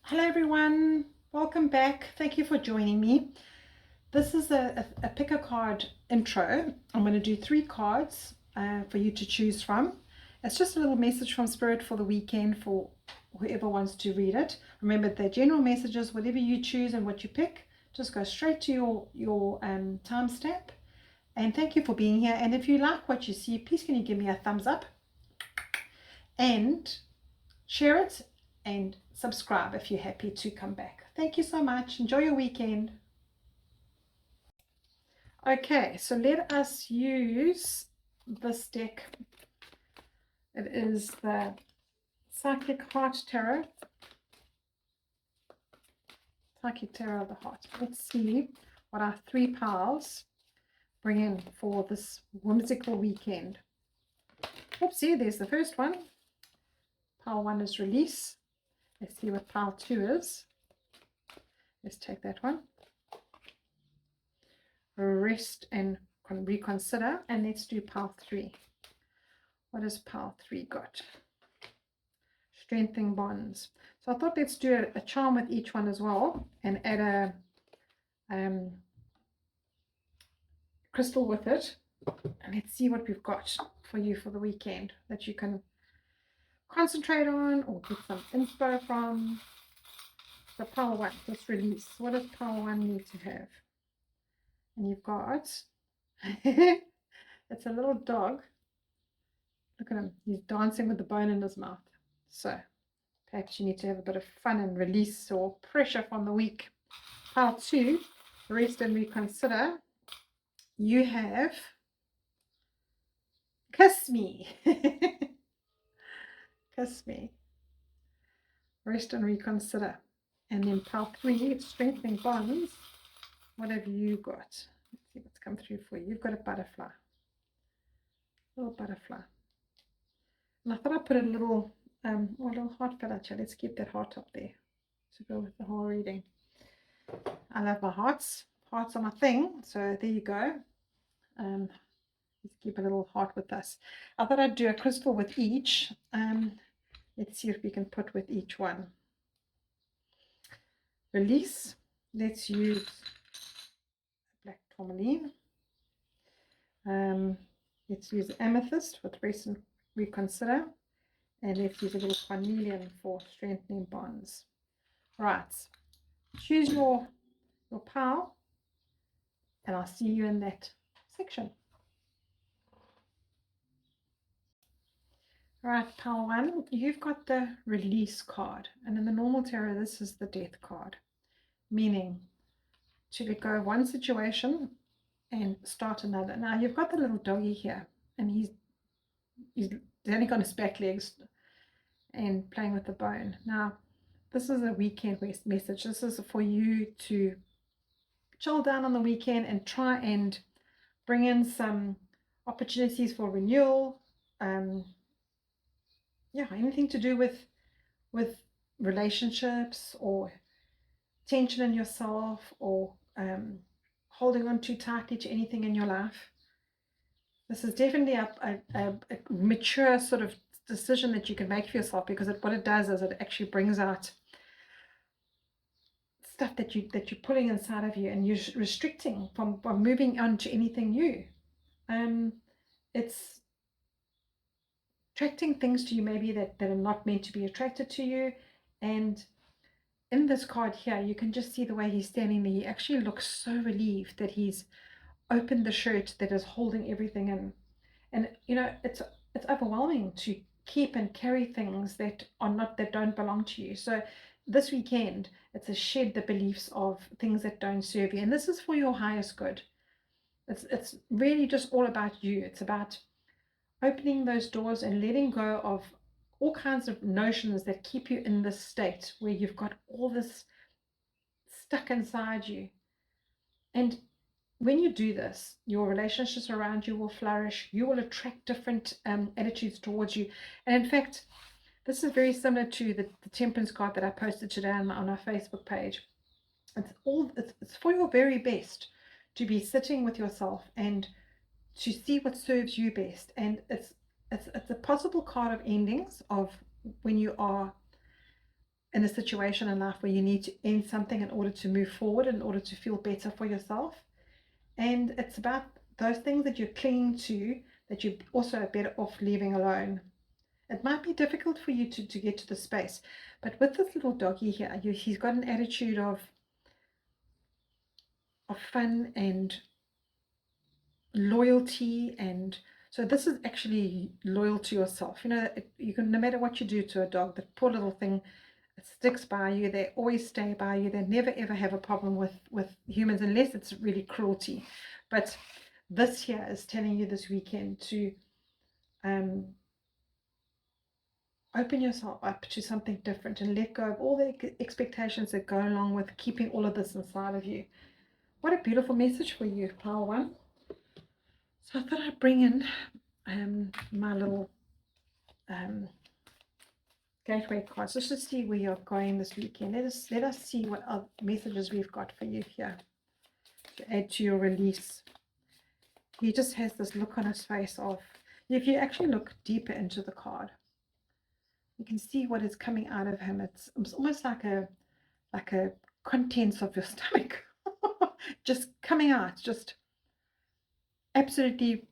Hello everyone, welcome back. Thank you for joining me. This is a pick a card intro. I'm going to do 3 cards for you to choose from. It's just a little message from Spirit for the weekend for whoever wants to read it. Remember, they're general messages. Whatever you choose and what you pick, just go straight to your timestamp. And thank you for being here. And if you like what you see, please can you give me a thumbs up and share it and subscribe if you're happy to come back. Thank you so much. Enjoy your weekend. Okay, so let us use this deck. It is the Psychic Heart Tarot. Psychic Tarot of the Heart. Let's see what our 3 pals bring in for this whimsical weekend. Oopsie, there's the first one. Pile 1 is release. Let's see what pile 2 is. Let's take that one. Rest and reconsider. And let's do pile 3. What has pile 3 got? Strengthening bonds. So I thought let's do a charm with each one as well and add a crystal with it. And let's see what we've got for you for the weekend that you can concentrate on or get some info from. So pile 1, let's release. What does pile 1 need to have? And you've got it's a little dog. Look at him, he's dancing with the bone in his mouth. So perhaps you need to have a bit of fun and release or pressure from the week. Pile 2, rest and reconsider. You have kiss me. Kiss me. Rest and reconsider. And then pile 3, strengthening bonds. What have you got? Let's see what's come through for you. You've got a butterfly. Little butterfly. And I thought I'd put a little little heart feather. Let's keep that heart up there to go with the whole reading. I love my hearts. Hearts are my thing. So there you go. Let's keep a little heart with us. I thought I'd do a crystal with each. Let's see if we can put with each one. Release. Let's use black tourmaline. Let's use amethyst with rest and reconsider. And let's use a little carnelian for strengthening bonds. Right. Choose your pile. And I'll see you in that section. Right, pile 1, you've got the release card. And in the normal tarot, this is the death card. Meaning to let go of one situation and start another. Now, you've got the little doggy here. And he's only got his back legs and playing with the bone. Now, this is a weekend message. This is for you to chill down on the weekend and try and bring in some opportunities for renewal. Anything to do with relationships or tension in yourself or holding on too tightly to anything in your life. This is definitely a mature sort of decision that you can make for yourself, because what it does is it actually brings out stuff that you're pulling inside of you and you're restricting from moving on to anything new. It's attracting things to you maybe that are not meant to be attracted to you. And in this card here, you can just see the way he's standing there. He actually looks so relieved that he's opened the shirt that is holding everything in. And it's overwhelming to keep and carry things that don't belong to you. So this weekend, it's a shed the beliefs of things that don't serve you, and this is for your highest good. It's really just all about you. It's about opening those doors and letting go of all kinds of notions that keep you in this state where you've got all this stuck inside you. And when you do this, your relationships around you will flourish. You will attract different attitudes towards you. And in fact, this is very similar to the temperance card that I posted today on our Facebook page. It's for your very best to be sitting with yourself and to see what serves you best. And it's a possible card of endings, of when you are in a situation in life where you need to end something in order to move forward, in order to feel better for yourself. And it's about those things that you're clinging to that you're also better off leaving alone. It might be difficult for you to get to the space, but with this little doggy here, he's got an attitude of fun and loyalty, and so this is actually loyal to yourself. You know, you can, no matter what you do to a dog, that poor little thing, it sticks by you. They always stay by you. They never ever have a problem with humans unless it's really cruelty. But this here is telling you this weekend to open yourself up to something different and let go of all the expectations that go along with keeping all of this inside of you. What a beautiful message for you, Power One. So I thought I'd bring in my little gateway cards just to see where you're going this weekend. Let us see what other messages we've got for you here to add to your release. He just has this look on his face of, if you actually look deeper into the card, you can see what is coming out of him. It's almost like a contents of your stomach just coming out, just absolutely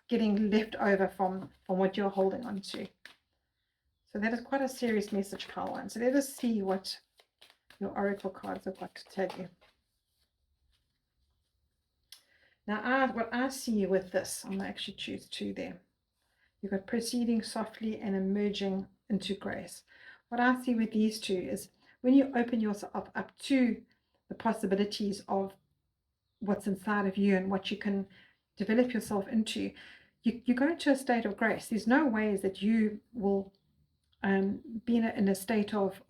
getting left over from what you're holding on to. So that is quite a serious message, Power One. So let us see what your oracle cards have got to tell you. Now, what I see with this, I'm going to actually choose two there. You've got proceeding softly and emerging into grace. What I see with these two is when you open yourself up to the possibilities of what's inside of you and what you can develop yourself into, you go into a state of grace. There's no ways that you will be in a state of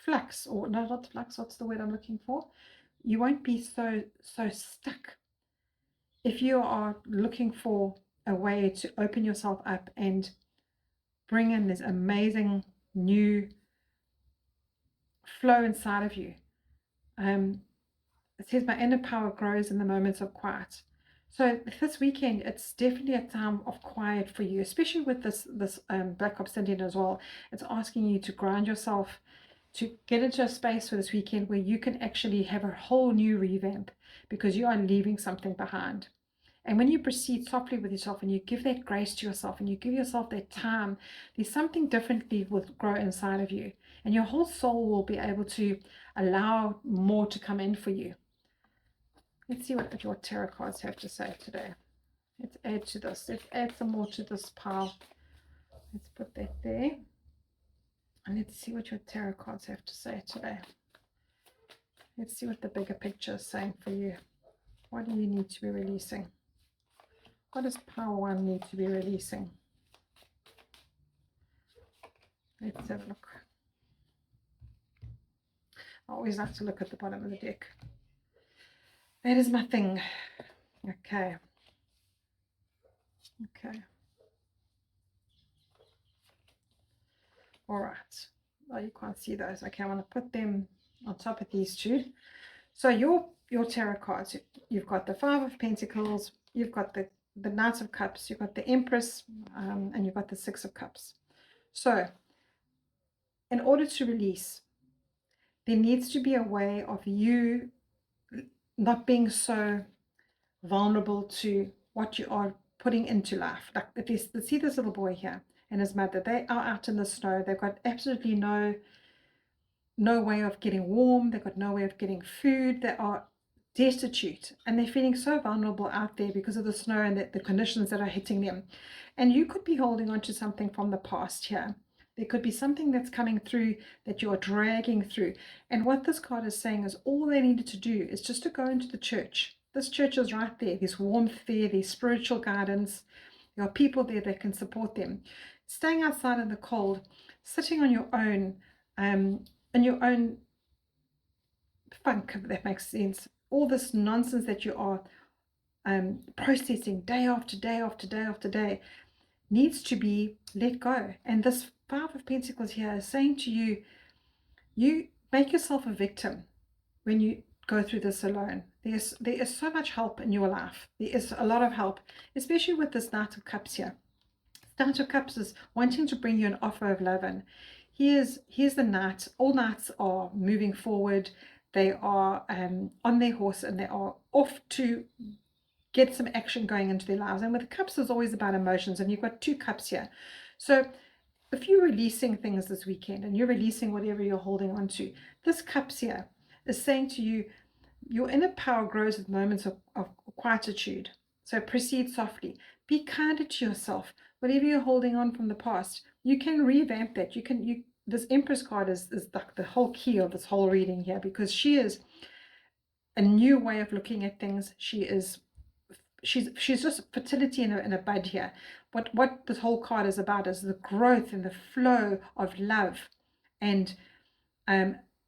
flux, or no, not flux, what's the word I'm looking for? You won't be so stuck. If you are looking for a way to open yourself up and bring in this amazing new flow inside of you, it says my inner power grows in the moments of quiet. So this weekend, it's definitely a time of quiet for you, especially with this Black Obsidian as well. It's asking you to ground yourself, to get into a space for this weekend where you can actually have a whole new revamp, because you are leaving something behind. And when you proceed softly with yourself and you give that grace to yourself and you give yourself that time, there's something differently will grow inside of you. And your whole soul will be able to allow more to come in for you. Let's see what your tarot cards have to say today. Let's add to this. Let's add some more to this pile. Let's put that there. And let's see what your tarot cards have to say today. Let's see what the bigger picture is saying for you. What do you need to be releasing? What does Power One need to be releasing? Let's have a look. I always like to look at the bottom of the deck. That is my thing. Okay. Okay. All right. Oh, you can't see those. Okay, I want to put them on top of these two. So your tarot cards, you've got the Five of Pentacles, you've got the Knight of Cups, you've got the Empress, and you've got the Six of Cups. So in order to release, there needs to be a way of you not being so vulnerable to what you are putting into life. Like see this little boy here and his mother, they are out in the snow. They've got absolutely no way of getting warm. They've got no way of getting food. They are destitute, and they're feeling so vulnerable out there because of the snow and the conditions that are hitting them. And you could be holding on to something from the past here. There could be something that's coming through that you are dragging through. And what this card is saying is all they needed to do is just to go into the church. This church is right there. There's warmth there. There's spiritual guidance. There are people there that can support them. Staying outside in the cold, sitting on your own, in your own funk, if that makes sense. All this nonsense that you are processing day after day after day after day needs to be let go. And this Five of Pentacles here is saying to you, you make yourself a victim when you go through this alone. There is so much help in your life. There is a lot of help, especially with this Knight of Cups here. Knight of Cups is wanting to bring you an offer of love in. Here's the knight. All knights are moving forward. They are on their horse and they are off to get some action going into their lives. And with the cups, is always about emotions, and you've got 2 cups here. So if you're releasing things this weekend and you're releasing whatever you're holding on to, this cups here is saying to you, your inner power grows with moments of quietude. So proceed softly. Be kinder to yourself. Whatever you're holding on from the past, you can revamp that. This Empress card is like the whole key of this whole reading here, because she is a new way of looking at things. She's just fertility in a bud here. What this whole card is about is the growth and the flow of love, and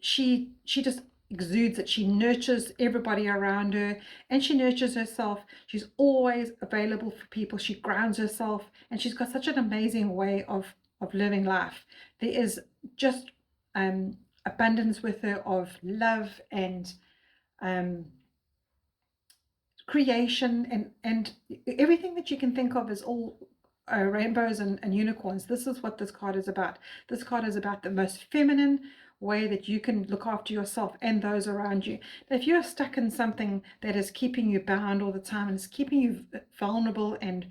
she just exudes it. She nurtures everybody around her, and she nurtures herself. She's always available for people. She grounds herself, and she's got such an amazing way of living life. There is just abundance with her of love and creation, and everything that you can think of is all rainbows and unicorns. This is what this card is about. This card is about the most feminine way that you can look after yourself and those around you. If you're stuck in something that is keeping you bound all the time and is keeping you vulnerable, and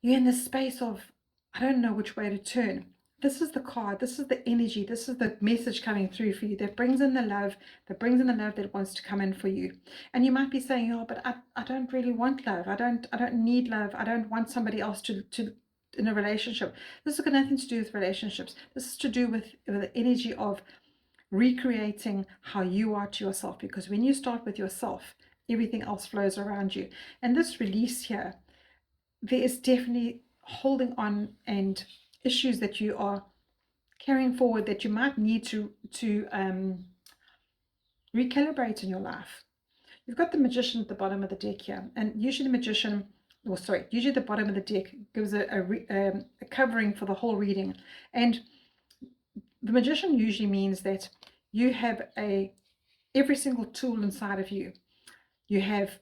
you're in this space of, I don't know which way to turn, this is the card, this is the energy, this is the message coming through for you that brings in the love, that wants to come in for you. And you might be saying, oh, but I don't really want love. I don't need love. I don't want somebody else to in a relationship. This has got nothing to do with relationships. This is to do with the energy of recreating how you are to yourself, because when you start with yourself, everything else flows around you. And this release here, there is definitely holding on and issues that you are carrying forward that you might need to recalibrate in your life. You've got the Magician at the bottom of the deck here, and usually the Magician, usually the bottom of the deck gives a covering for the whole reading. And the Magician usually means that you have every single tool inside of you. You have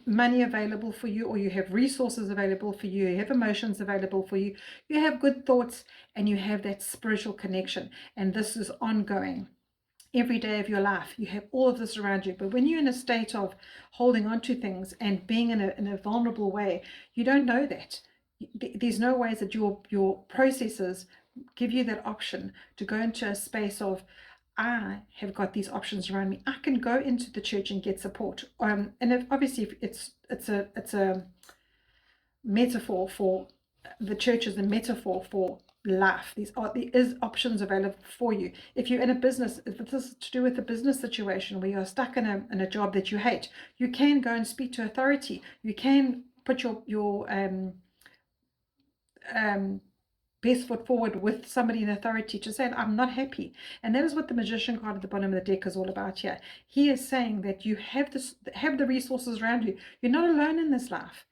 money available for you, or you have resources available for you, you have emotions available for you, you have good thoughts, and you have that spiritual connection. And this is ongoing. Every day of your life, you have all of this around you. But when you're in a state of holding on to things and being in a vulnerable way, you don't know that. There's no ways that your processes give you that option to go into a space of, I have got these options around me. I can go into the church and get support. And obviously it's a metaphor for the church, is a metaphor for life. There is options available for you. If you're in a business, if this is to do with a business situation where you're stuck in a job that you hate, you can go and speak to authority. You can put your best foot forward with somebody in authority to say, I'm not happy. And that is what the Magician card at the bottom of the deck is all about here. He is saying that you have the resources around you. You're not alone in this life.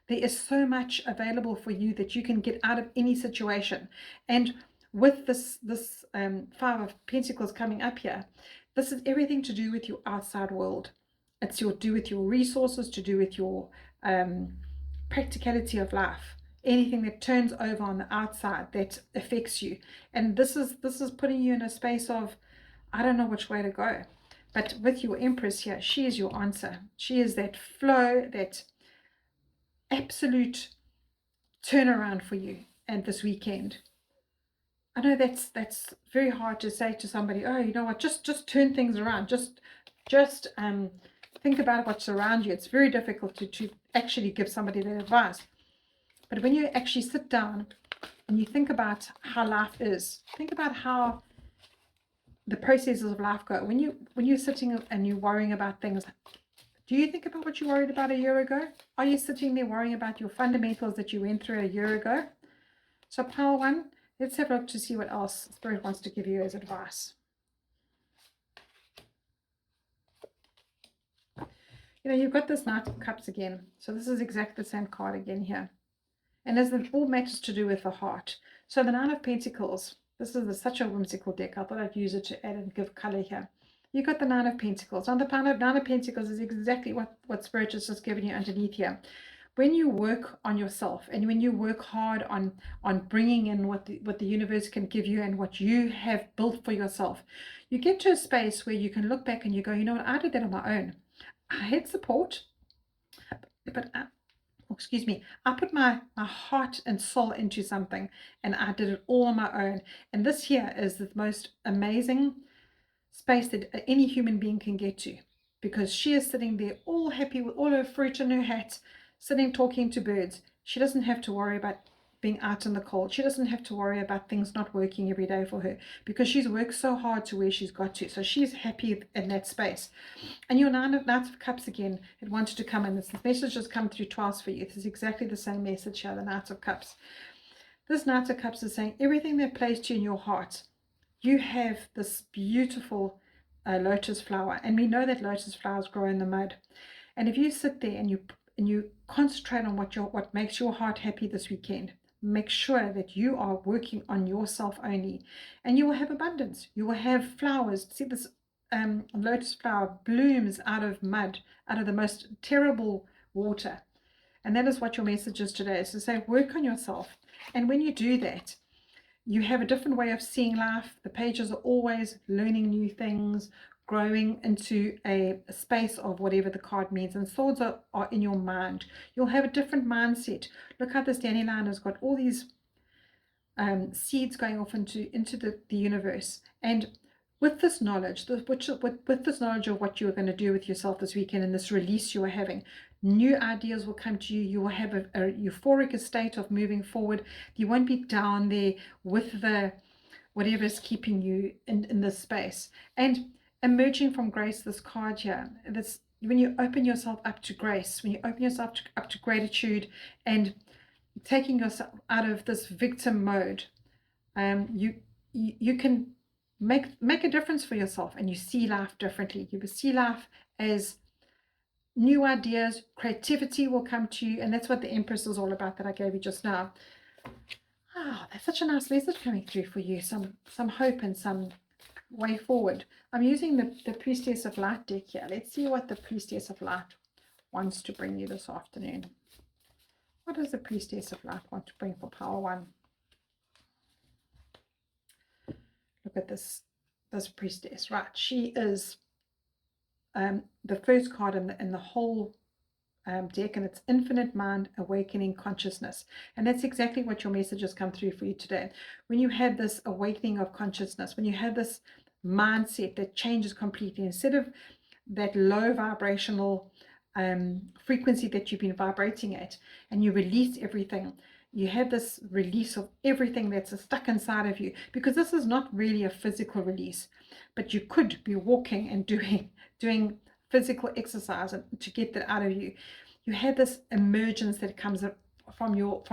There is so much available for you that you can get out of any situation. And with this Five of Pentacles coming up here, this is everything to do with your outside world. It's to do with your resources, to do with your practicality of life. Anything that turns over on the outside that affects you. And this is putting you in a space of, I don't know which way to go. But with your Empress here, she is your answer. She is that flow, that absolute turnaround for you. And this weekend, I know that's very hard to say to somebody, oh, you know what, just turn things around, just think about what's around you. It's very difficult to actually give somebody that advice. But when you actually sit down and you think about how life is, think about how the processes of life go. When you're sitting and you're worrying about things, do you think about what you worried about a year ago? Are you sitting there worrying about your fundamentals that you went through a year ago? So pile one, let's have a look to see what else Spirit wants to give you as advice. You know, you've got this Knight of Cups again. So this is exactly the same card again here. And as it all matters to do with the heart. So the Nine of Pentacles, this is such a whimsical deck. I thought I'd use it to add and give color here. You got the Nine of Pentacles. Now the Nine of Pentacles is exactly what Spirit has just given you underneath here. when you work on yourself and when you work hard on bringing in what the universe can give you and what you have built for yourself, you get to a space where you can look back and you go, you know what, I did that on my own. I had support, but excuse me, I put my heart and soul into something and I did it all on my own. And this here is the most amazing space that any human being can get to, because she is sitting there all happy with all her fruit in her hat, sitting talking to birds. She doesn't have to worry about being out in the cold. She doesn't have to worry about things not working every day for her, because she's worked so hard to where she's got to. So she's happy in that space. And your Knight of Cups again, it wanted to come in. This message has come through twice for you. This is exactly the same message here, the Knight of Cups. This Knight of Cups is saying everything that plays to you in your heart. You have this beautiful lotus flower, and we know that lotus flowers grow in the mud. And if you sit there and you concentrate on what makes your heart happy this weekend, make sure that you are working on yourself only, and you will have abundance. You will have flowers. See, this lotus flower blooms out of mud, out of the most terrible water. And that is what your message is today, is to say, work on yourself. And when you do that, you have a different way of seeing life. The pages are always learning new things, growing into a space of whatever the card means. And swords are in your mind. You'll have a different mindset. Look how this dandelion has got all these seeds going off into the universe. And with this knowledge, with this knowledge of what you're going to do with yourself this weekend and this release you are having, new ideas will come to you. You will have a euphoric state of moving forward. You won't be down there with the whatever is keeping you in this space. And emerging from grace, this card here, this, when you open yourself up to grace, when you open yourself up to gratitude and taking yourself out of this victim mode, you can make a difference for yourself, and you see life differently. You will see life as new ideas, creativity will come to you, and that's what the Empress is all about that I gave you just now. Oh, that's such a nice message coming through for you. Some hope and some way forward. I'm using the Priestess of Light deck here. Let's see what the Priestess of Light wants to bring you this afternoon. What does the Priestess of Light want to bring for Power One? Look at this Priestess, right? She is the first card in the whole deck, and it's Infinite Mind, Awakening Consciousness. And that's exactly what your message has come through for you today. When you have this awakening of consciousness, when you have this mindset that changes completely, instead of that low vibrational frequency that you've been vibrating at, and you release everything, you have this release of everything that's stuck inside of you, because this is not really a physical release, but you could be walking and doing physical exercise to get that out of you. You have this emergence that comes from your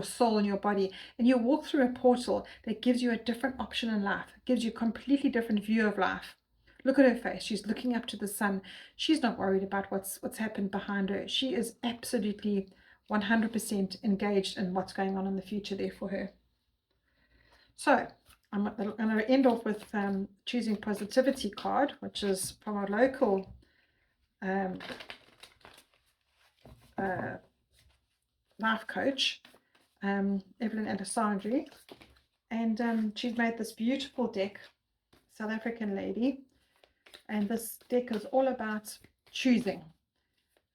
soul and your body, and you walk through a portal that gives you a different option in life, gives you a completely different view of life. Look at her face. She's looking up to the sun. She's not worried about what's happened behind her. She is absolutely 100% engaged in what's going on in the future there for her. So I'm going to end off with choosing positivity card, which is from a local life coach, Avelyn Alessandri, and she's made this beautiful deck, South African lady, and this deck is all about choosing.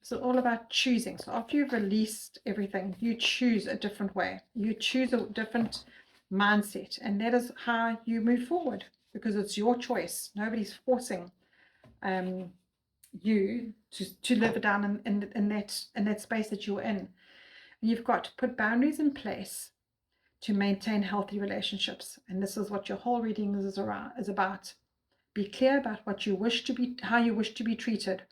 So all about choosing. So after you've released everything, you choose a different way. You choose a different mindset, and that is how you move forward, because it's your choice. Nobody's forcing you to live down in that space that you're in. And you've got to put boundaries in place to maintain healthy relationships, and this is what your whole reading is about. Be clear about what you wish to be, how you wish to be treated.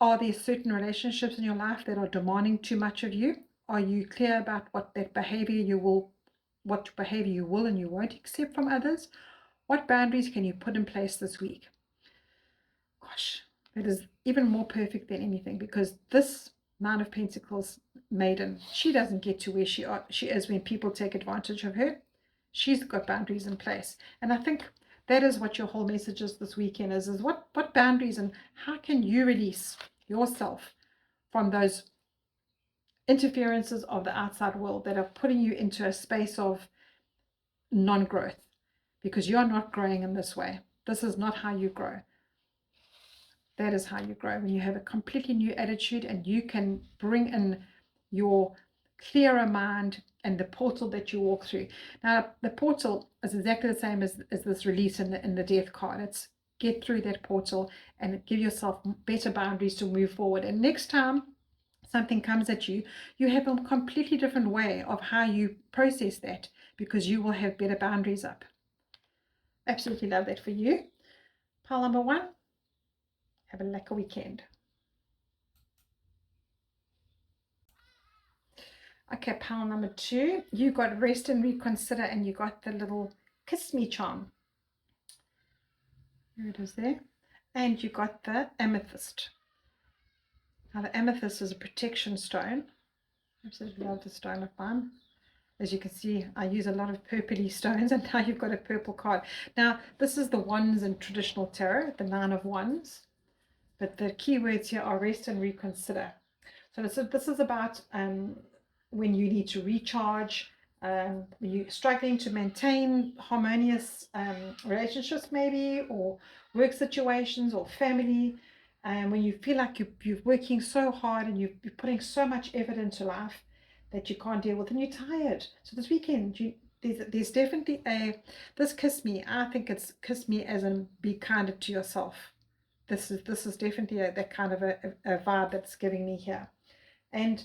Are there certain relationships in your life that are demanding too much of you? Are you clear about what behavior you will and you won't accept from others? What boundaries can you put in place this week? Gosh, that is even more perfect than anything, because this Nine of Pentacles maiden, she doesn't get to where she is when people take advantage of her. She's got boundaries in place. And I think that is what your whole message is this weekend is what boundaries, and how can you release yourself from those interferences of the outside world that are putting you into a space of non-growth, because you're not growing in this way. This is not how you grow. That is how you grow, when you have a completely new attitude and you can bring in your clearer mind and the portal that you walk through. Now, the portal is exactly the same as this release in the death card. It's get through that portal and give yourself better boundaries to move forward. And next time something comes at you, you have a completely different way of how you process that, because you will have better boundaries up. Absolutely love that for you. Pile number 1. Have a lekker weekend. Okay, pile number 2. You got rest and reconsider, and you got the little kiss me charm. There it is there. And you got the amethyst. Now the amethyst is a protection stone. Absolutely love the stone of mine. As you can see, I use a lot of purpley stones, and now you've got a purple card. Now, this is the wands in traditional tarot, the 9 of wands. But the key words here are rest and reconsider. So this is about when you need to recharge, when you're struggling to maintain harmonious relationships maybe, or work situations or family, when you feel like you're working so hard and you're putting so much effort into life that you can't deal with, and you're tired. So this weekend, there's definitely this kiss me. I think it's kiss me as in be kinder to yourself. This is definitely that kind of a vibe that's giving me here. And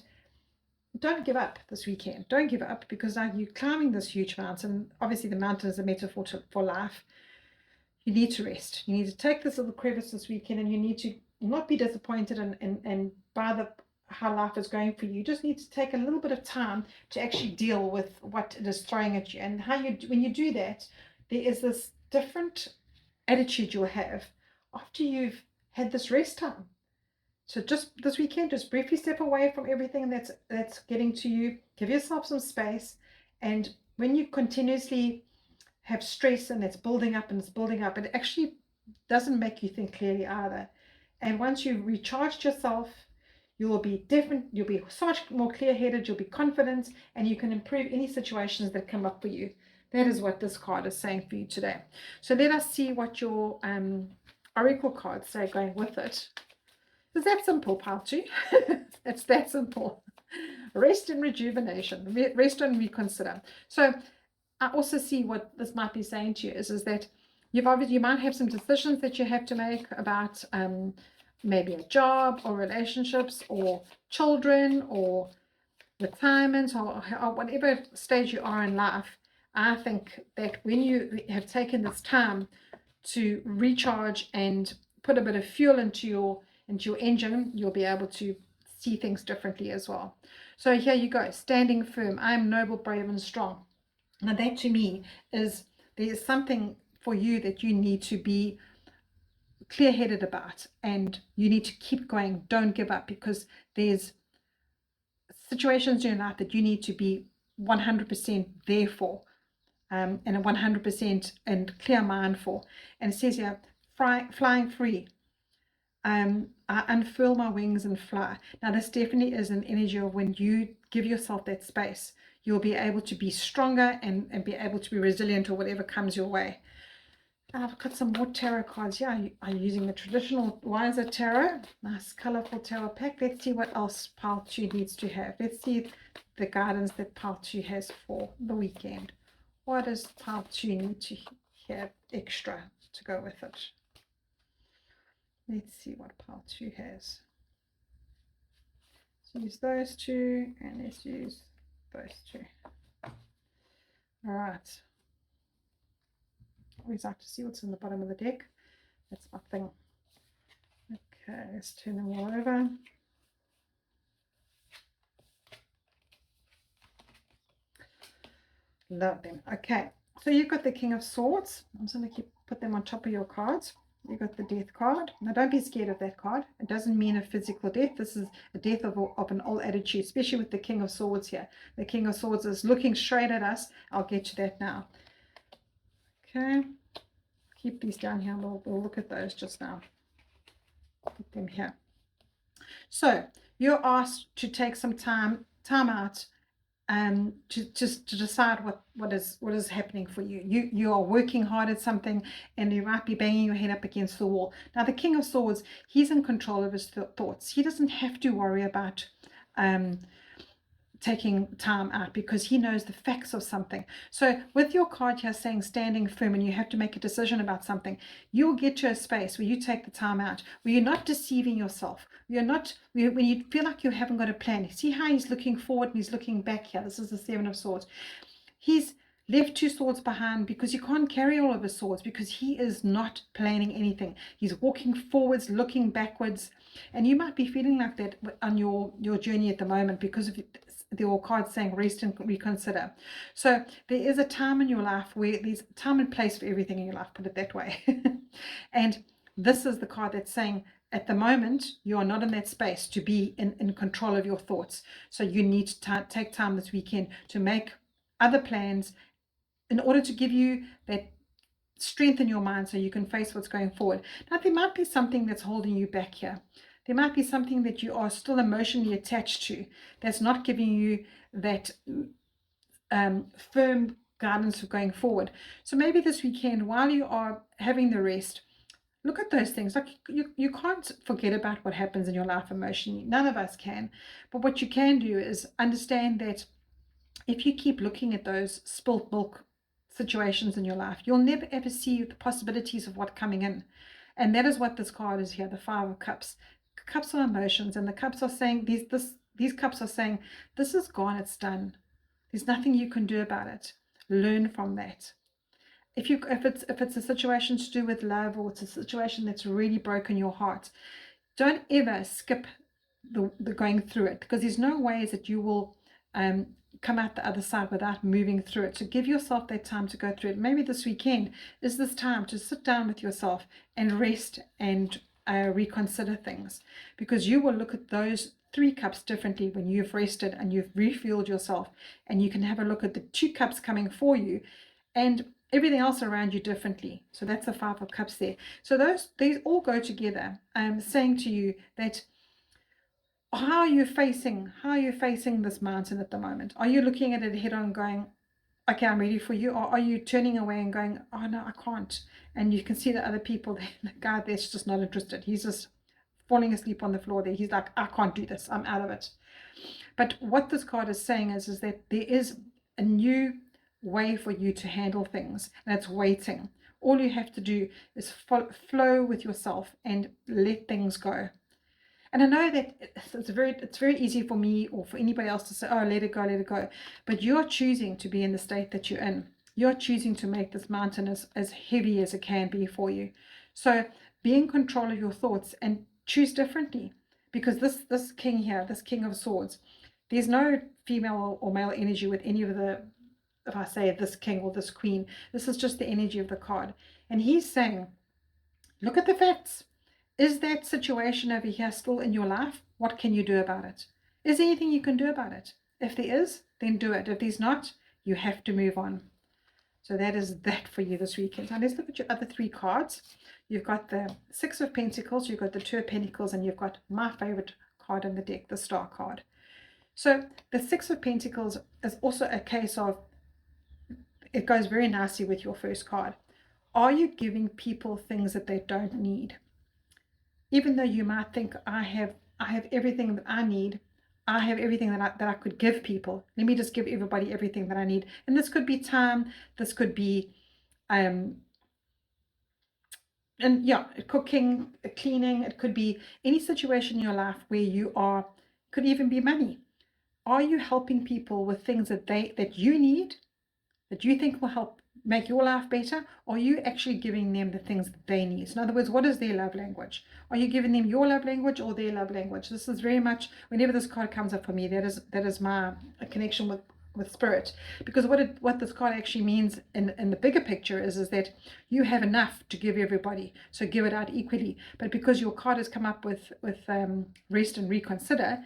don't give up this weekend. Don't give up, because like you're climbing this huge mountain. Obviously the mountain is a metaphor for life. You need to rest. You need to take this little crevice this weekend, and you need to not be disappointed and by how life is going for you. You just need to take a little bit of time to actually deal with what it is throwing at you. And when you do that, there is this different attitude you'll have after you've had this rest time. So just this weekend, just briefly step away from everything that's getting to you. Give yourself some space. And when you continuously have stress and it's building up and it's building up, it actually doesn't make you think clearly either. And once you've recharged yourself, you'll be different. You'll be so much more clear-headed. You'll be confident, and you can improve any situations that come up for you. That is what this card is saying for you today. So let us see what your oracle cards say going with it. It's that simple, pile 2. It's that simple. Rest and rejuvenation. Rest and reconsider. So I also see what this might be saying to you is that you might have some decisions that you have to make about maybe a job or relationships or children or retirement or whatever stage you are in life. I think that when you have taken this time to recharge and put a bit of fuel into your engine, you'll be able to see things differently as well. So here you go, standing firm. I am noble, brave, and strong. Now that to me is there's something for you that you need to be clear-headed about, and you need to keep going. Don't give up, because there's situations in your life that you need to be 100% there for, and a 100% and clear mind for. And it says here, flying free. I unfurl my wings and fly. Now this definitely is an energy of when you give yourself that space, you'll be able to be stronger and be able to be resilient or whatever comes your way. I've got some more tarot cards here. I'm using the traditional Weiser Tarot. Nice colorful tarot pack. Let's see what else pile 2 needs to have. Let's see the guidance that pile 2 has for the weekend. What does pile 2 need to have extra to go with it? Let's see what pile 2 has. Let's use those 2, and let's use those 2. All right. Always like to see what's in the bottom of the deck. That's my thing. Okay, let's turn them all over. Love them. Okay, so you've got the King of Swords. I'm just going to put them on top of your cards. You've got the Death card. Now don't be scared of that card. It doesn't mean a physical death. This is a death of an old attitude, especially with the King of Swords here. The King of Swords is looking straight at us. I'll get to that now. Okay, keep these down here. We'll look at those just now. Put them here. So you're asked to take some time time out to just to decide what is happening for you. You are working hard at something, and you might be banging your head up against the wall. Now, the King of Swords, he's in control of his thoughts. He doesn't have to worry about taking time out because he knows the facts of something. So with your card here saying standing firm and you have to make a decision about something, you'll get to a space where you take the time out, where you're not deceiving yourself. When you feel like you haven't got a plan. See how he's looking forward and he's looking back here. This is the Seven of Swords. He's left 2 swords behind because you can't carry all of his swords, because he is not planning anything. He's walking forwards, looking backwards, and you might be feeling like that on your journey at the moment because of your card saying rest and reconsider. So there is a time in your life where there's time and place for everything in your life, put it that way. And this is the card that's saying at the moment you are not in that space to be in control of your thoughts. So you need to take time this weekend to make other plans in order to give you that strength in your mind so you can face what's going forward. Now, there might be something that's holding you back here. There might be something that you are still emotionally attached to that's not giving you that firm guidance of going forward. So maybe this weekend, while you are having the rest, look at those things. Like you can't forget about what happens in your life emotionally. None of us can. But what you can do is understand that if you keep looking at those spilt milk situations in your life, you'll never ever see the possibilities of what's coming in. And that is what this card is here, the Five of Cups. Cups are emotions, and the cups are saying these cups are saying this is gone, it's done. There's nothing you can do about it. Learn from that. If it's a situation to do with love, or it's a situation that's really broken your heart, don't ever skip the going through it, because there's no ways that you will come out the other side without moving through it. So give yourself that time to go through it. Maybe this weekend is this time to sit down with yourself and rest and reconsider things, because you will look at those 3 cups differently when you've rested and you've refueled yourself, and you can have a look at the 2 cups coming for you and everything else around you differently. So that's the Five of Cups there. So these all go together, saying to you that how are you facing this mountain at the moment? Are you looking at it head on going, okay, I'm ready for you? Or are you turning away and going, oh no, I can't? And you can see the other people, the guy there's just not interested. He's just falling asleep on the floor there. He's like, I can't do this. I'm out of it. But what this card is saying is that there is a new way for you to handle things, and it's waiting. All you have to do is flow with yourself and let things go. And I know that it's very easy for me or for anybody else to say, oh, let it go, let it go. But you're choosing to be in the state that you're in. You're choosing to make this mountain as heavy as it can be for you. So be in control of your thoughts and choose differently. Because this king here, this King of Swords, there's no female or male energy with any of the, if I say this king or this queen, this is just the energy of the card. And he's saying, look at the facts. Is that situation over here still in your life? What can you do about it? Is there anything you can do about it? If there is, then do it. If there's not, you have to move on. So that is that for you this weekend. Now let's look at your other 3 cards. You've got the Six of Pentacles, you've got the Two of Pentacles, and you've got my favorite card in the deck, the Star card. So the Six of Pentacles is also a case of, it goes very nicely with your first card. Are you giving people things that they don't need? Even though you might think, I have everything that I need, I have everything that I could give people. Let me just give everybody everything that I need. And this could be time, this could be cooking, cleaning, it could be any situation in your life where you are, could even be money. Are you helping people with things that you need, that you think will help make your life better? Or are you actually giving them the things that they need? So in other words, what is their love language? Are you giving them your love language or their love language? This is very much, whenever this card comes up for me, that is my connection with spirit. Because what this card actually means in the bigger picture is that you have enough to give everybody, so give it out equally. But because your card has come up with rest and reconsider,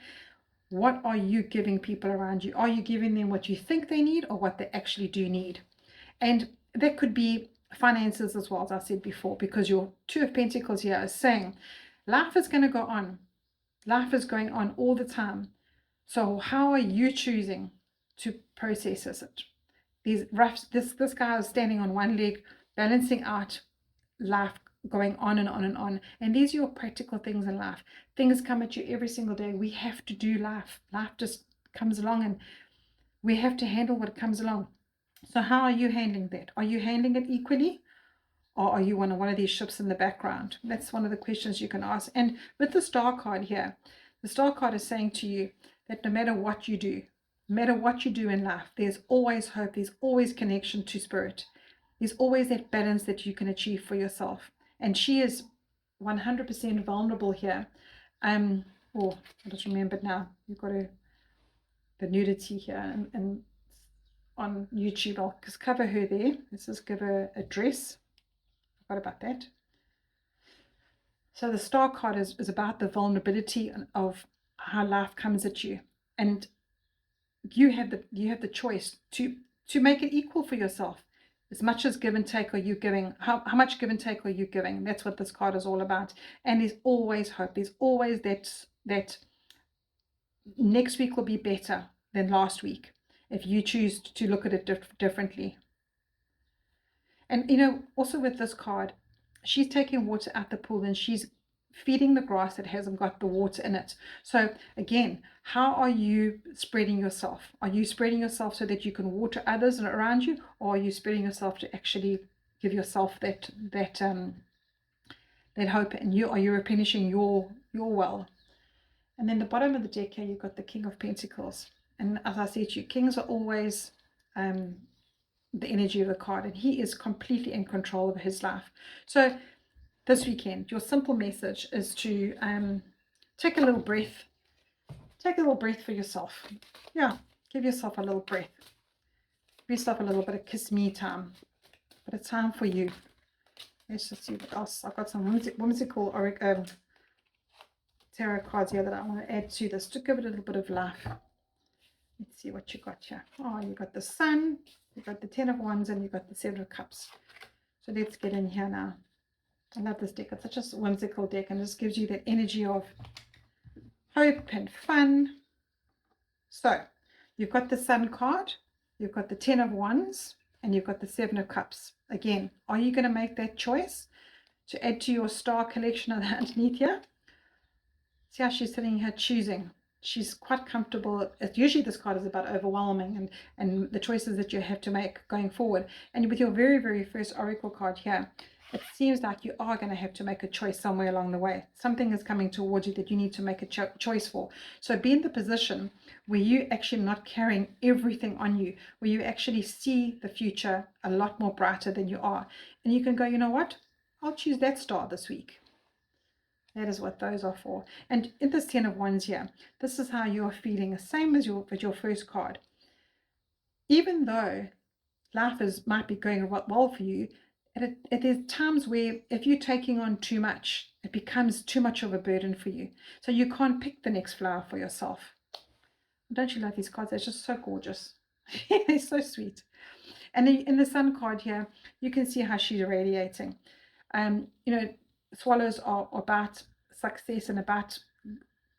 what are you giving people around you? Are you giving them what you think they need or what they actually do need? And that could be finances as well, as I said before, because your Two of Pentacles here is saying life is going to go on. Life is going on all the time. So how are you choosing to process it? This guy is standing on one leg, balancing out life, going on and on and on. And these are your practical things in life. Things come at you every single day. We have to do life. Life just comes along, and we have to handle what comes along. So how are you handling that? Are you handling it equally? Or are you on one of these ships in the background? That's one of the questions you can ask. And with the star card here, the star card is saying to you that no matter what you do, no matter what you do in life, there's always hope. There's always connection to spirit. There's always that balance that you can achieve for yourself. And she is 100% vulnerable here. Oh, I just remembered now. You've got the nudity here, and on YouTube, I'll just cover her there. Let's just give her a dress. What about that? So the star card is about the vulnerability of how life comes at you, and you have the choice to make it equal for yourself. As much as give and take are you giving? How much give and take are you giving? That's what this card is all about. And there's always hope. There's always that next week will be better than last week if you choose to look at it differently. And also with this card, she's taking water out the pool and she's feeding the grass that hasn't got the water in it. So again, how are you spreading yourself? Are you spreading yourself so that you can water others around you, or are you spreading yourself to actually give yourself that hope, and are you replenishing your well? And then the bottom of the deck here, you've got the King of Pentacles. And as I said to you, kings are always the energy of the card, and he is completely in control of his life. So this weekend, your simple message is to take a little breath. Take a little breath for yourself. Yeah, give yourself a little breath. Give yourself a little bit of kiss me time. But it's time for you. Let's just see what else. I've got some whimsical tarot cards here that I want to add to this to give it a little bit of life. Let's see what you got here. Oh, you got the Sun, you got the Ten of Wands, and you got the Seven of Cups. So let's get in here now. I love this deck. It's such a whimsical deck, and this gives you that energy of hope and fun. So you've got the Sun card, you've got the Ten of Wands, and you've got the Seven of Cups. Again, are you going to make that choice to add to your star collection underneath here? See how she's sitting here choosing. She's quite comfortable. Usually this card is about overwhelming and the choices that you have to make going forward. And with your very, very first oracle card here, it seems like you are going to have to make a choice somewhere along the way. Something is coming towards you that you need to make a choice for. So be in the position where you actually not carrying everything on you, where you actually see the future a lot more brighter than you are. And you can go, you know what? I'll choose that star this week. That is what those are for. And in this Ten of Wands here, this is how you're feeling, the same as with your first card. Even though life might be going well for you, there's times where if you're taking on too much, it becomes too much of a burden for you. So you can't pick the next flower for yourself. Don't you love these cards? They're just so gorgeous. They're so sweet. And in the Sun card here, you can see how she's radiating. Swallows are about success and about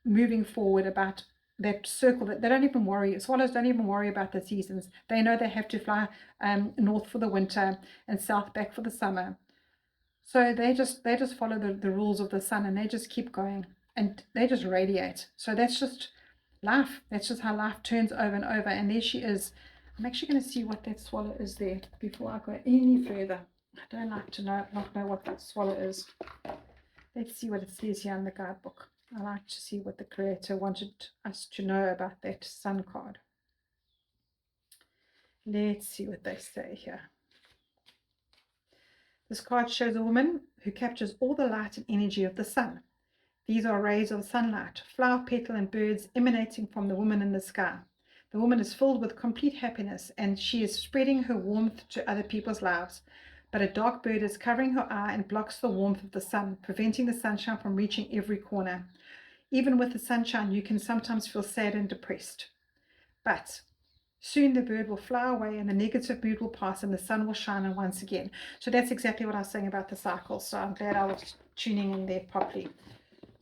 moving forward, about that circle that they don't even worry. Swallows don't even worry about the seasons. They know they have to fly north for the winter and south back for the summer. So they just follow the rules of the sun, and they just keep going, and they just radiate. So that's just life. That's just how life turns over and over. And there she is. I'm actually going to see what that swallow is there before I go any further. I don't like to not know what that swallow is. Let's see what it says here in the guidebook. I like to see what the Creator wanted us to know about that Sun card. Let's see what they say here. This card shows a woman who captures all the light and energy of the sun. These are rays of sunlight, flower petal and birds emanating from the woman in the sky. The woman is filled with complete happiness, and she is spreading her warmth to other people's lives. But a dark bird is covering her eye and blocks the warmth of the sun, preventing the sunshine from reaching every corner. Even with the sunshine, you can sometimes feel sad and depressed. But soon the bird will fly away and the negative mood will pass and the sun will shine once again. So that's exactly what I was saying about the cycle. So I'm glad I was tuning in there properly.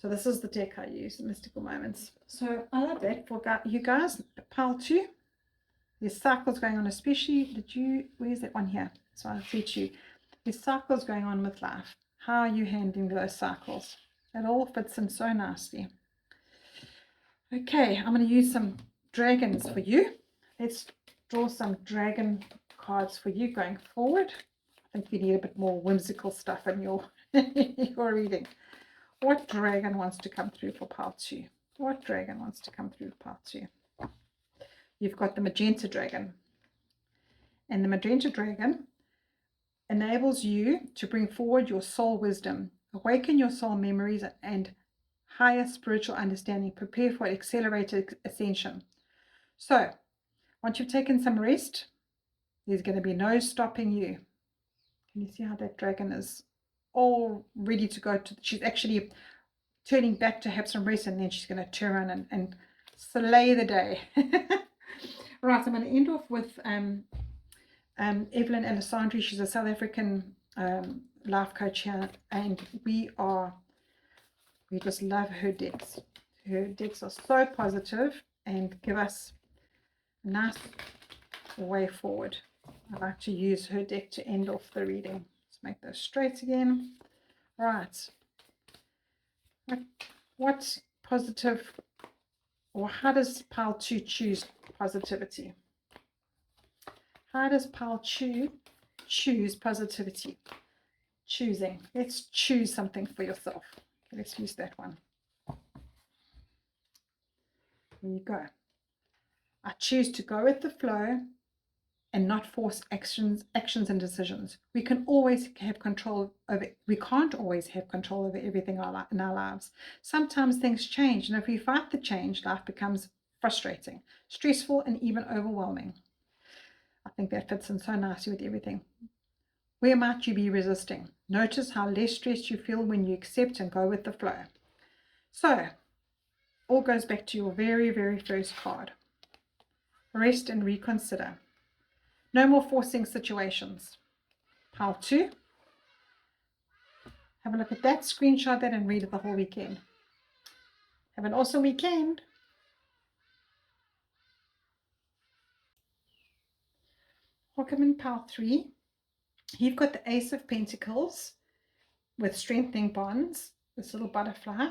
So this is the deck I use in Mystical Moments. So I love that for you guys. Pile 2. There's cycles going on, especially, where's that one here? So I'll teach you. There's cycles going on with life. How are you handling those cycles? It all fits in so nicely. Okay, I'm going to use some dragons for you. Let's draw some dragon cards for you going forward. I think you need a bit more whimsical stuff in your, your reading. What dragon wants to come through for pile 2? What dragon wants to come through for pile 2? You've got the magenta dragon. And the magenta dragon enables you to bring forward your soul wisdom, awaken your soul memories and higher spiritual understanding, prepare for accelerated ascension. So once you've taken some rest, there's going to be no stopping you. Can you see how that dragon is all ready to go to? She's actually turning back to have some rest, and then she's going to turn around and slay the day. Right, I'm going to end off with Avelyn Alessandri. She's a South African life coach here, and we just love her decks. Her decks are so positive and give us a nice way forward. I like to use her deck to end off the reading. Let's make those straight again. Right. What positive, or how does pile 2 choose positivity? How does pile 2 choose positivity? Choosing. Let's choose something for yourself. Okay, let's use that one. There you go. I choose to go with the flow and not force actions and decisions. We can always have control over, we can't always have control over everything in our lives. Sometimes things change, and if we fight the change, life becomes frustrating, stressful, and even overwhelming. I think that fits in so nicely with everything. Where might you be resisting? Notice how less stressed you feel when you accept and go with the flow. So, all goes back to your very, very first card. Rest and reconsider. No more forcing situations. Pile 2. Have a look at that, screenshot that, and read it the whole weekend. Have an awesome weekend. Welcome in pile 3. You've got the Ace of Pentacles with strengthening bonds, this little butterfly,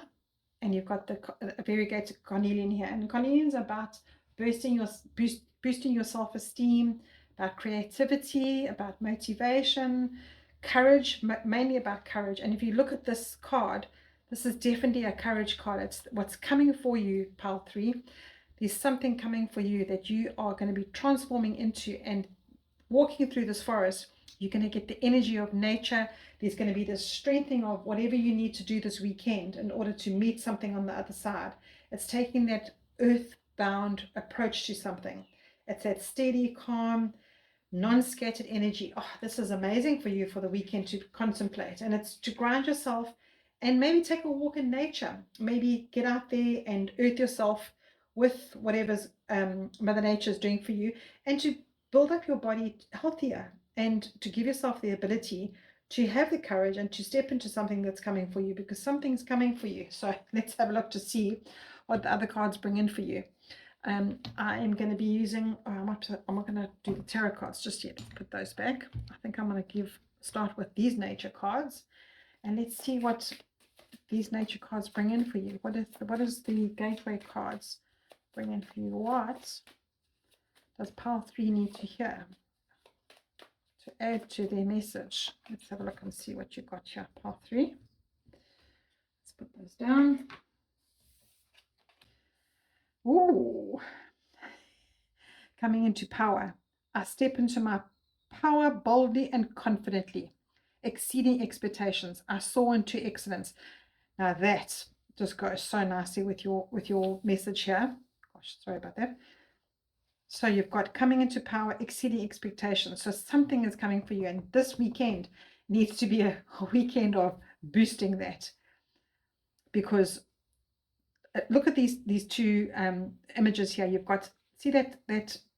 and you've got the variegated carnelian here. And carnelian's about boosting your self-esteem, about creativity, about motivation, courage, mainly about courage. And if you look at this card, this is definitely a courage card. It's what's coming for you, pile 3. There's something coming for you that you are going to be transforming into, and walking through this forest, you're going to get the energy of nature. There's going to be this strengthening of whatever you need to do this weekend in order to meet something on the other side. It's taking that earthbound approach to something. It's that steady, calm, non-scattered energy. Oh, this is amazing for you for the weekend to contemplate. And it's to ground yourself and maybe take a walk in nature. Maybe get out there and earth yourself with whatever's Mother Nature is doing for you, and to build up your body healthier, and to give yourself the ability to have the courage and to step into something that's coming for you, because something's coming for you. So let's have a look to see what the other cards bring in for you. I am going to be using, I'm not going to do the tarot cards just yet. Put those back. I think I'm going to start with these nature cards, and let's see what these nature cards bring in for you. What is the gateway cards bring in for you? What does pile 3 need to hear to add to their message? Let's have a look and see what you got here, pile 3. Let's put those down. Ooh. Coming into power. I step into my power boldly and confidently, exceeding expectations. I soar into excellence. Now that just goes so nicely with your message here. Gosh, sorry about that. So you've got coming into power, exceeding expectations. So something is coming for you, and this weekend needs to be a weekend of boosting that, because look at these two images here. You've got, see that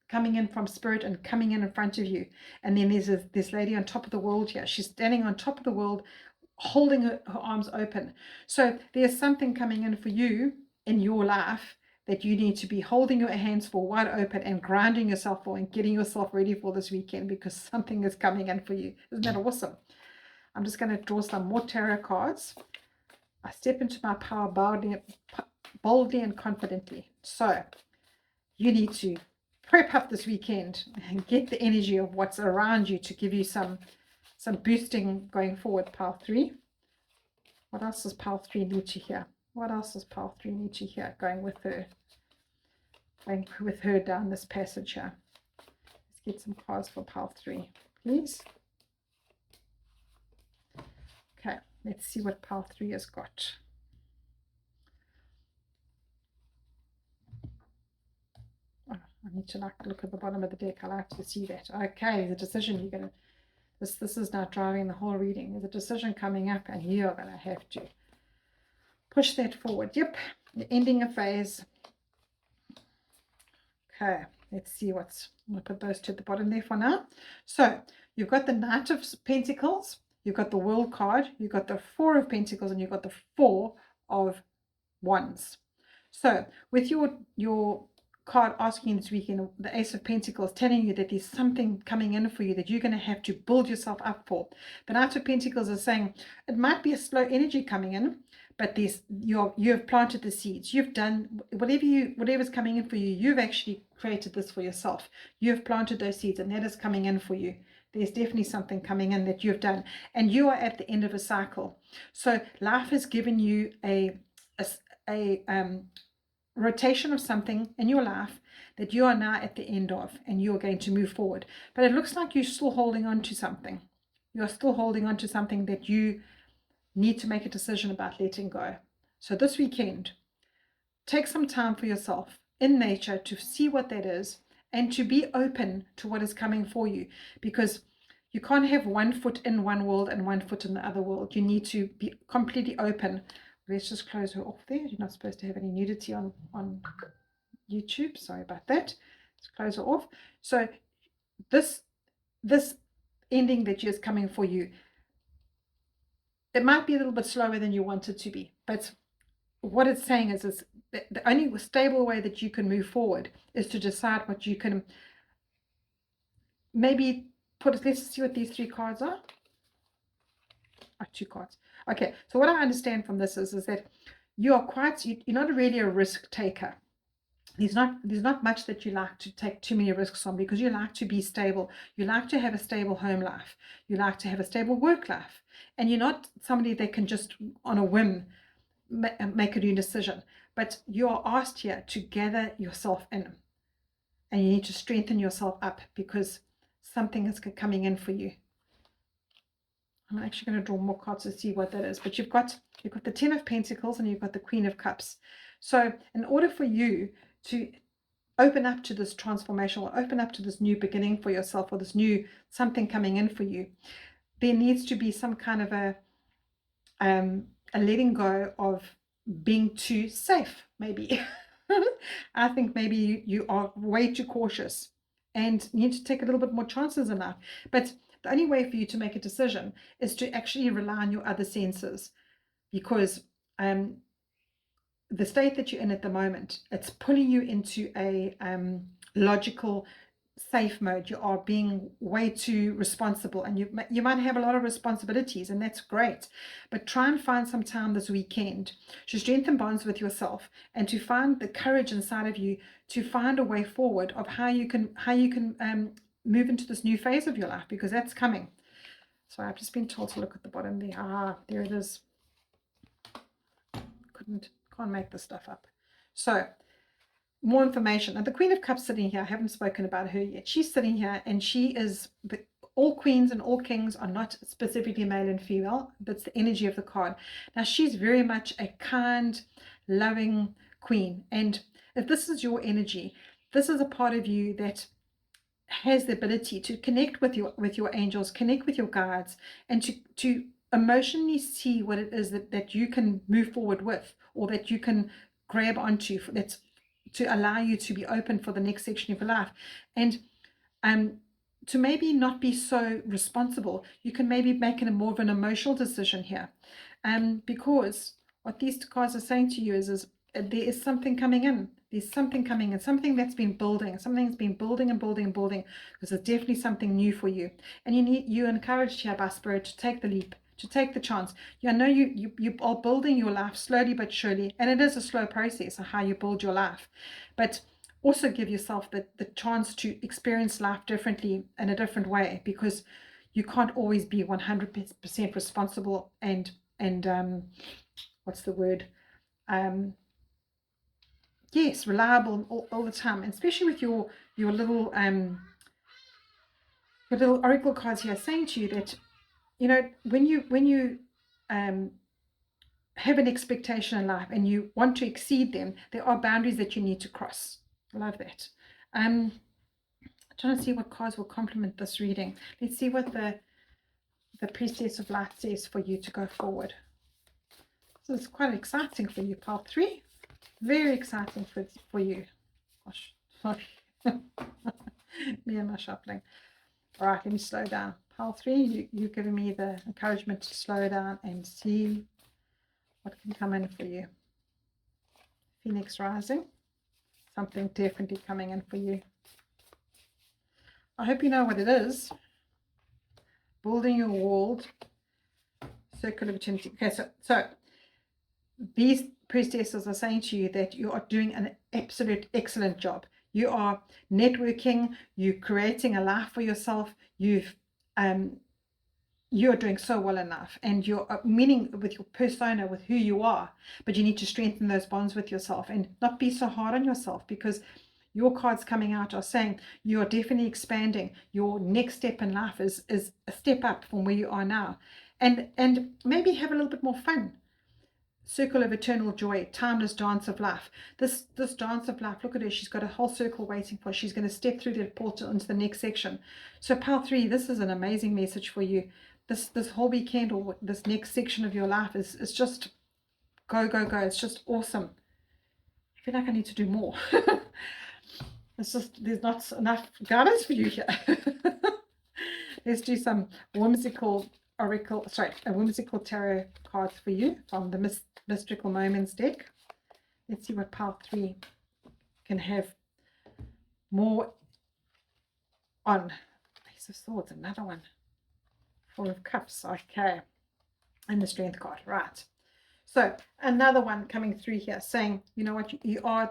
coming in from spirit and coming in front of you, and then there's this lady on top of the world here. She's standing on top of the world holding her arms open. So there's something coming in for you in your life that you need to be holding your hands for wide open and grounding yourself for and getting yourself ready for this weekend, because something is coming in for you. Isn't that awesome? I'm just going to draw some more tarot cards. I step into my power boldly and confidently. So you need to prep up this weekend and get the energy of what's around you to give you some boosting going forward. Pile 3. What else does Pile 3 need to hear? What else does Pile 3 need to hear going with her down this passage here? Let's get some cards for Pile 3, please. Okay, let's see what Pile 3 has got. Oh, I need to look at the bottom of the deck. I like to see that. Okay, the decision you're going to... This is now driving the whole reading. There's a decision coming up, and you're going to have to push that forward. Yep, you're ending a phase. Okay, let's see what's... I'm going to put those two at the bottom there for now. So, you've got the Knight of Pentacles, you've got the World card, you've got the Four of Pentacles, and you've got the Four of Wands. So, with your card asking this weekend, the Ace of Pentacles telling you that there's something coming in for you that you're going to have to build yourself up for. The Knight of Pentacles is saying it might be a slow energy coming in, but you have planted the seeds. You've done whatever's coming in for you. You've actually created this for yourself. You've planted those seeds, and that is coming in for you. There's definitely something coming in that you've done, and you are at the end of a cycle. So life has given you a rotation of something in your life that you are now at the end of, and you are going to move forward. But it looks like you're still holding on to something. You're still holding on to something that you need to make a decision about letting go. So this weekend, take some time for yourself in nature to see what that is, and to be open to what is coming for you, because you can't have 1 foot in one world and 1 foot in the other world. You need to be completely open. Let's just close her off there. You're not supposed to have any nudity on YouTube. Sorry about that. Let's close her off. So this ending that is coming for you, it might be a little bit slower than you want it to be. But what it's saying is the only stable way that you can move forward is to decide what you can maybe put. Let's see what these 3 cards are. 2 cards. Okay, so what I understand from this is that you're not really a risk taker. There's not much that you like to take too many risks on, because you like to be stable. You like to have a stable home life. You like to have a stable work life. And you're not somebody that can just on a whim make a new decision. But you're asked here to gather yourself in. And you need to strengthen yourself up, because something is coming in for you. I'm actually going to draw more cards to see what that is. But you've got the 10 of Pentacles, and you've got the Queen of Cups. So in order for you to open up to this transformation, or open up to this new beginning for yourself, or this new something coming in for you, there needs to be some kind of a letting go of being too safe, maybe. I think maybe you are way too cautious and need to take a little bit more chances in life. But the only way for you to make a decision is to actually rely on your other senses, because the state that you're in at the moment, it's pulling you into a logical, safe mode. You are being way too responsible, and you might have a lot of responsibilities, and that's great. But try and find some time this weekend to strengthen bonds with yourself, and to find the courage inside of you to find a way forward of how you can move into this new phase of your life, because that's coming. So I've just been told to look at the bottom there. There it is. Can't make this stuff up. So more information. And the Queen of Cups sitting here, I haven't spoken about her yet. She's sitting here, and she is all queens and all kings are not specifically male and female. That's the energy of the card. Now she's very much a kind, loving queen. And if this is your energy, this is a part of you that has the ability to connect with your angels, connect with your guides, and to emotionally see what it is that you can move forward with, or that you can grab onto, that's to allow you to be open for the next section of your life, and to maybe not be so responsible. You can maybe make it more of an emotional decision here. Because what these cards are saying to you is there is something coming in. There's something coming in, something that's been building, something that's been building and building and building, because there's definitely something new for you. And you're encouraged here by Spirit to take the leap, to take the chance. I know you are building your life slowly but surely, and it is a slow process of how you build your life. But also give yourself the chance to experience life differently in a different way, because you can't always be 100% responsible and what's the word? Yes, reliable all the time, and especially with your little oracle cards here saying to you that, you know, when you have an expectation in life and you want to exceed them, there are boundaries that you need to cross. I love that. I'm trying to see what cards will complement this reading. Let's see what the Priestess of Light says for you to go forward. So it's quite exciting for you, pile 3. Very exciting for you. Gosh, sorry. Me and my shuffling. All right, let me slow down. Pile 3, you're giving me the encouragement to slow down and see what can come in for you. Phoenix rising. Something definitely coming in for you. I hope you know what it is. Building your world. Circle of eternity. Okay, so these priestesses are saying to you that you are doing an absolute excellent job. You are networking, you're creating a life for yourself, you're doing so well enough, and you're meaning with your persona, with who you are, but you need to strengthen those bonds with yourself and not be so hard on yourself, because your cards coming out are saying you are definitely expanding. Your next step in life is a step up from where you are now, and maybe have a little bit more fun. Circle of eternal joy, timeless dance of life. This dance of life, look at her, she's got a whole circle waiting for her. She's going to step through that portal into the next section. So pile 3, this is an amazing message for you. This whole weekend, or this next section of your life is just go. It's just awesome. I feel like I need to do more. It's just, there's not enough guidance for you here. Let's do some whimsical whimsical tarot cards for you from the Mystical Moments deck. Let's see what pile 3 can have more on. Ace of Swords, another one. 4 of Cups, okay. And the Strength card, right. So another one coming through here saying, you know what,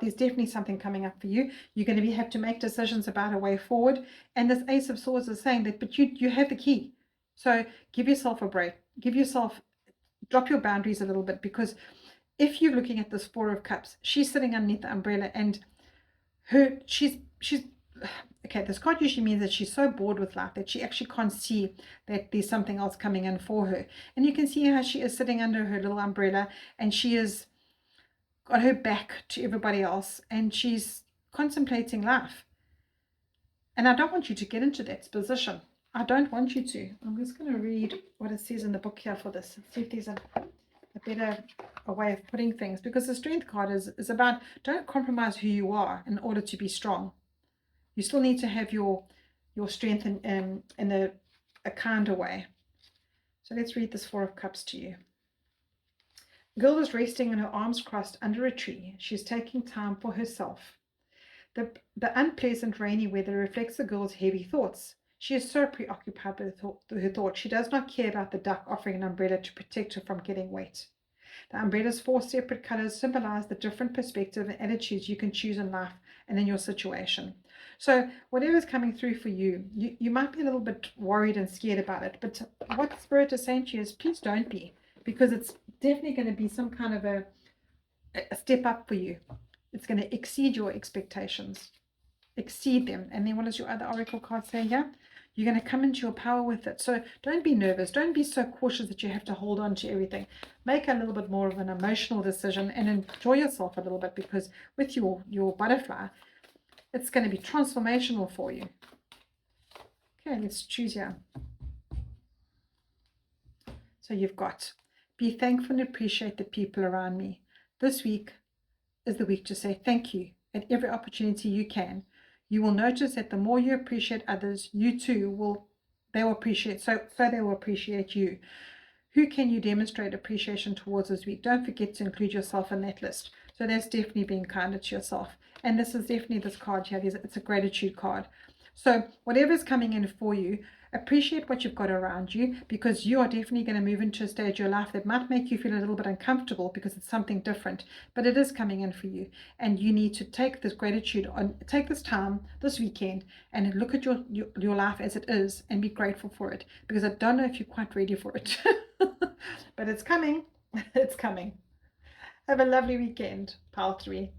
there's definitely something coming up for you. You're going to have to make decisions about a way forward. And this Ace of Swords is saying that, but you have the key. So give yourself a break. Drop your boundaries a little bit, because if you're looking at this 4 of Cups, she's sitting underneath the umbrella, and she's okay, this card usually means that she's so bored with life that she actually can't see that there's something else coming in for her. And you can see how she is sitting under her little umbrella, and she is got her back to everybody else, and she's contemplating life. And I don't want you to get into that position. I don't want you to. I'm just going to read what it says in the book here for this. See if there's a better way of putting things, because the Strength card is about, don't compromise who you are in order to be strong. You still need to have your strength in a kinder way. So let's read this 4 of Cups to you. The girl is resting in her arms crossed under a tree. She's taking time for herself. The unpleasant rainy weather reflects the girl's heavy thoughts. She is so preoccupied with her thoughts. She does not care about the duck offering an umbrella to protect her from getting wet. The umbrella's 4 separate colors symbolize the different perspectives and attitudes you can choose in life and in your situation. So whatever's coming through for you, you might be a little bit worried and scared about it, but what Spirit is saying to you is, please don't be, because it's definitely going to be some kind of a step up for you. It's going to exceed your expectations. Exceed them. And then what does your other oracle card say here? You're going to come into your power with it. So don't be nervous. Don't be so cautious that you have to hold on to everything. Make a little bit more of an emotional decision and enjoy yourself a little bit, because with your butterfly, it's going to be transformational for you. Okay, let's choose here. So you've got, be thankful and appreciate the people around me. This week is the week to say thank you at every opportunity you can. You will notice that the more you appreciate others, you too will, they will appreciate, so they will appreciate you. Who can you demonstrate appreciation towards this week? Don't forget to include yourself in that list. So that's definitely being kinder to yourself. And this is definitely this card here. It's a gratitude card. So whatever's coming in for you, appreciate what you've got around you, because you are definitely going to move into a stage of your life that might make you feel a little bit uncomfortable because it's something different, but it is coming in for you. And you need to take this gratitude on, take this time this weekend and look at your life as it is and be grateful for it, because I don't know if you're quite ready for it. But it's coming. It's coming. Have a lovely weekend, pile 3.